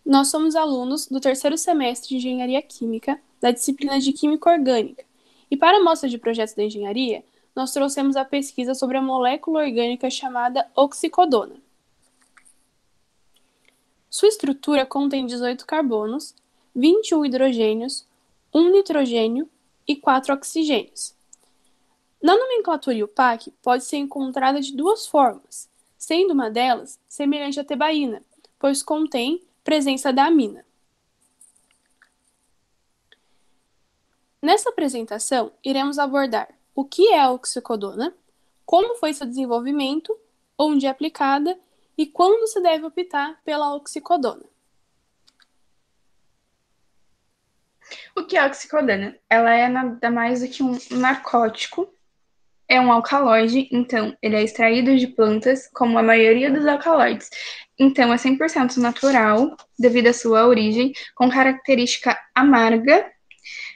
Nós somos alunos do terceiro semestre de Engenharia Química, da disciplina de Química Orgânica. E para a mostra de projetos da engenharia, nós trouxemos a pesquisa sobre a molécula orgânica chamada oxicodona. Sua estrutura contém 18 carbonos, 21 hidrogênios, 1 nitrogênio e 4 oxigênios. Na nomenclatura IUPAC, pode ser encontrada de duas formas, sendo uma delas semelhante à tebaína, pois contém presença da amina. Nessa apresentação, iremos abordar o que é a oxicodona, como foi seu desenvolvimento, onde é aplicada e quando se deve optar pela oxicodona. O que é a oxicodona? Ela é nada mais do que um narcótico, é um alcaloide, então ele é extraído de plantas, como a maioria dos alcaloides. Então é 100% natural, devido à sua origem, com característica amarga.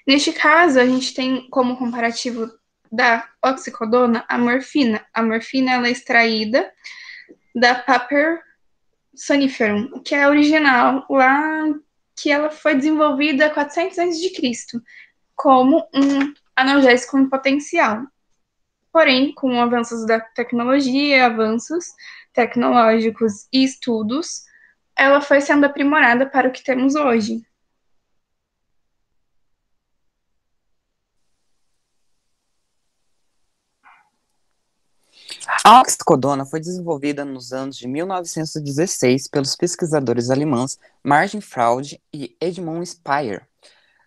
Neste caso, a gente tem como comparativo da oxicodona a morfina. A morfina ela é extraída da Paper Soniferum, que é original lá que ela foi desenvolvida há 400 a.C., como um analgésico em potencial. Porém, com avanços da tecnologia, avanços tecnológicos e estudos, ela foi sendo aprimorada para o que temos hoje. A oxicodona foi desenvolvida nos anos de 1916 pelos pesquisadores alemães Martin Freud e Edmund Speyer,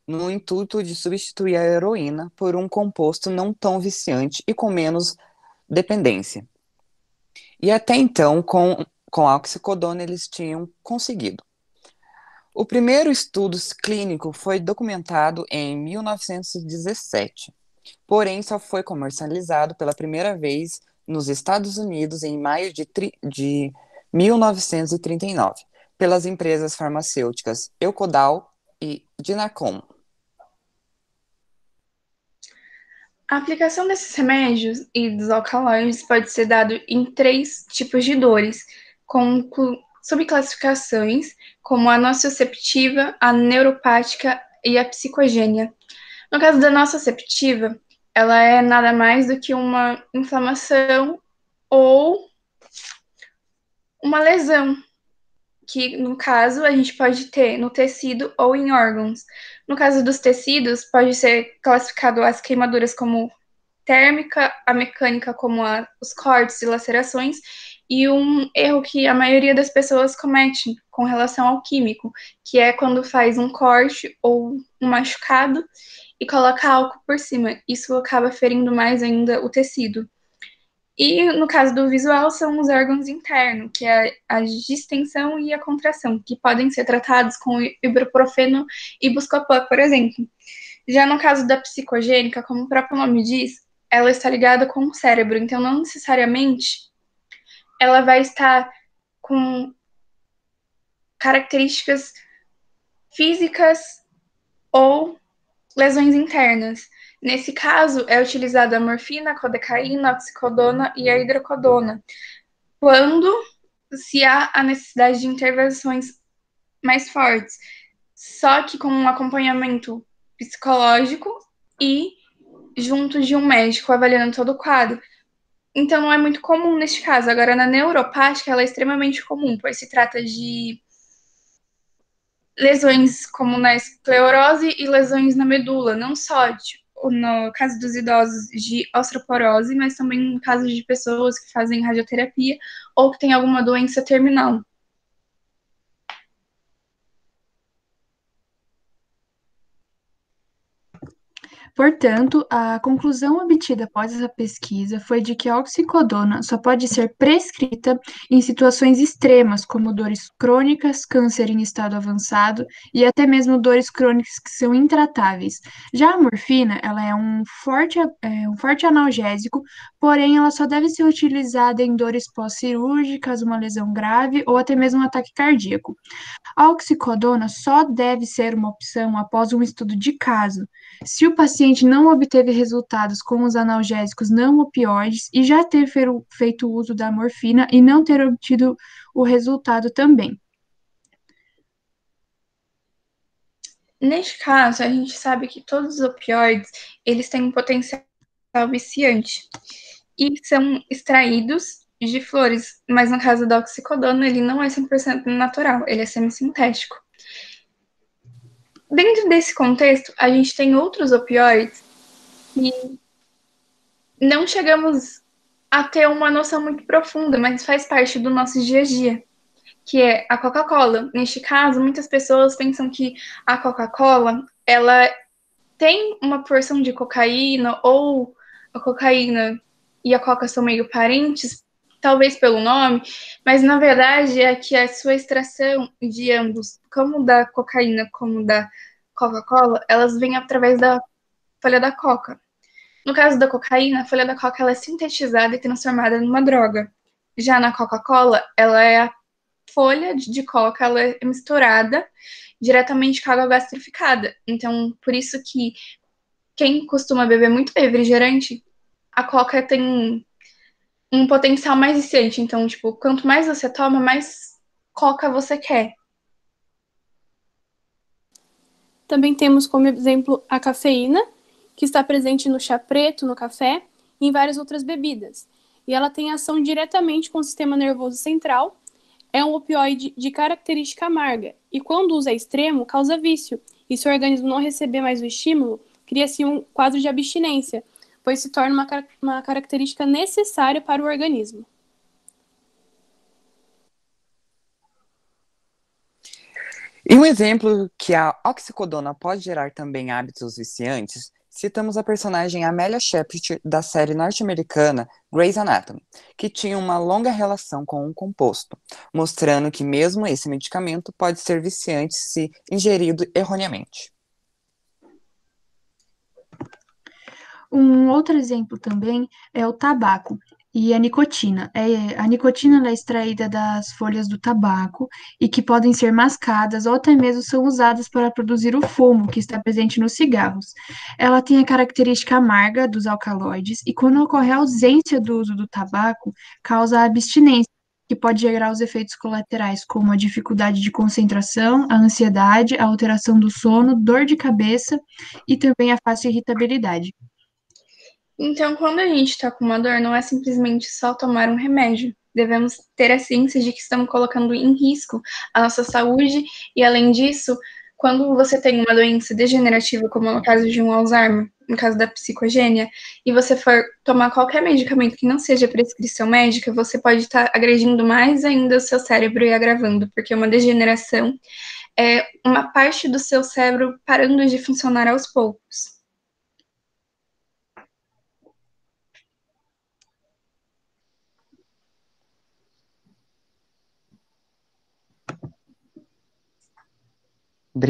no intuito de substituir a heroína por um composto não tão viciante e com menos dependência. E até então, com a oxicodona, eles tinham conseguido. O primeiro estudo clínico foi documentado em 1917, porém só foi comercializado pela primeira vez nos Estados Unidos em maio de 1939, pelas empresas farmacêuticas Eucodal e Dinacom. A aplicação desses remédios e dos alcaloides pode ser dado em três tipos de dores, com subclassificações como a nociceptiva, a neuropática e a psicogênia. No caso da nociceptiva, ela é nada mais do que uma inflamação ou uma lesão, que no caso a gente pode ter no tecido ou em órgãos. No caso dos tecidos, pode ser classificado as queimaduras como térmica, a mecânica como os cortes e lacerações, e um erro que a maioria das pessoas comete com relação ao químico, que é quando faz um corte ou um machucado e coloca álcool por cima. Isso acaba ferindo mais ainda o tecido. E no caso do visual, são os órgãos internos, que é a distensão e a contração, que podem ser tratados com ibuprofeno e buscopan, por exemplo. Já no caso da psicogênica, como o próprio nome diz, ela está ligada com o cérebro, então não necessariamente ela vai estar com características físicas ou lesões internas. Nesse caso, é utilizada a morfina, a codecaína, a oxicodona e a hidrocodona, quando se há a necessidade de intervenções mais fortes, só que com um acompanhamento psicológico e junto de um médico avaliando todo o quadro. Então, não é muito comum neste caso. Agora, na neuropática, ela é extremamente comum, pois se trata de lesões como na esclerose e lesões na medula, não só no caso dos idosos de osteoporose, mas também no caso de pessoas que fazem radioterapia ou que têm alguma doença terminal. Portanto, a conclusão obtida após essa pesquisa foi de que a oxicodona só pode ser prescrita em situações extremas, como dores crônicas, câncer em estado avançado e até mesmo dores crônicas que são intratáveis. Já a morfina, ela é um forte analgésico, porém ela só deve ser utilizada em dores pós-cirúrgicas, uma lesão grave ou até mesmo um ataque cardíaco. A oxicodona só deve ser uma opção após um estudo de caso, se o paciente não obteve resultados com os analgésicos não opioides e já ter feito uso da morfina e não ter obtido o resultado também. Neste caso, a gente sabe que todos os opioides, eles têm um potencial viciante e são extraídos de flores, mas no caso da oxicodona, ele não é 100% natural, ele é semissintético. Dentro desse contexto, a gente tem outros opioides que não chegamos a ter uma noção muito profunda, mas faz parte do nosso dia a dia, que é a Coca-Cola. Neste caso, muitas pessoas pensam que a Coca-Cola, ela tem uma porção de cocaína, ou a cocaína e a coca são meio parentes, talvez pelo nome, mas na verdade é que a sua extração de ambos, como da cocaína como da Coca-Cola, elas vêm através da folha da coca. No caso da cocaína, a folha da coca ela é sintetizada e transformada numa droga. Já na Coca-Cola, ela é a folha de coca, ela é misturada diretamente com água gaseificada. Então, por isso que quem costuma beber muito refrigerante, a coca tem um potencial mais viciante. Então, tipo, quanto mais você toma, mais coca você quer. Também temos como exemplo a cafeína, que está presente no chá preto, no café e em várias outras bebidas. E ela tem ação diretamente com o sistema nervoso central, é um opioide de característica amarga, e quando o uso é extremo, causa vício. E se o organismo não receber mais o estímulo, cria-se um quadro de abstinência, pois se torna uma característica necessária para o organismo. E um exemplo que a oxicodona pode gerar também hábitos viciantes, citamos a personagem Amelia Shepard da série norte-americana Grey's Anatomy, que tinha uma longa relação com um composto, mostrando que mesmo esse medicamento pode ser viciante se ingerido erroneamente. Um outro exemplo também é o tabaco e a nicotina. A nicotina ela é extraída das folhas do tabaco e que podem ser mascadas ou até mesmo são usadas para produzir o fumo que está presente nos cigarros. Ela tem a característica amarga dos alcaloides e quando ocorre a ausência do uso do tabaco, causa abstinência, que pode gerar os efeitos colaterais, como a dificuldade de concentração, a ansiedade, a alteração do sono, dor de cabeça e também a fácil irritabilidade. Então, quando a gente está com uma dor, não é simplesmente só tomar um remédio. Devemos ter a ciência de que estamos colocando em risco a nossa saúde e, além disso, quando você tem uma doença degenerativa, como no caso de um Alzheimer, no caso da psicogênia, e você for tomar qualquer medicamento que não seja prescrição médica, você pode estar agredindo mais ainda o seu cérebro e agravando, porque uma degeneração é uma parte do seu cérebro parando de funcionar aos poucos.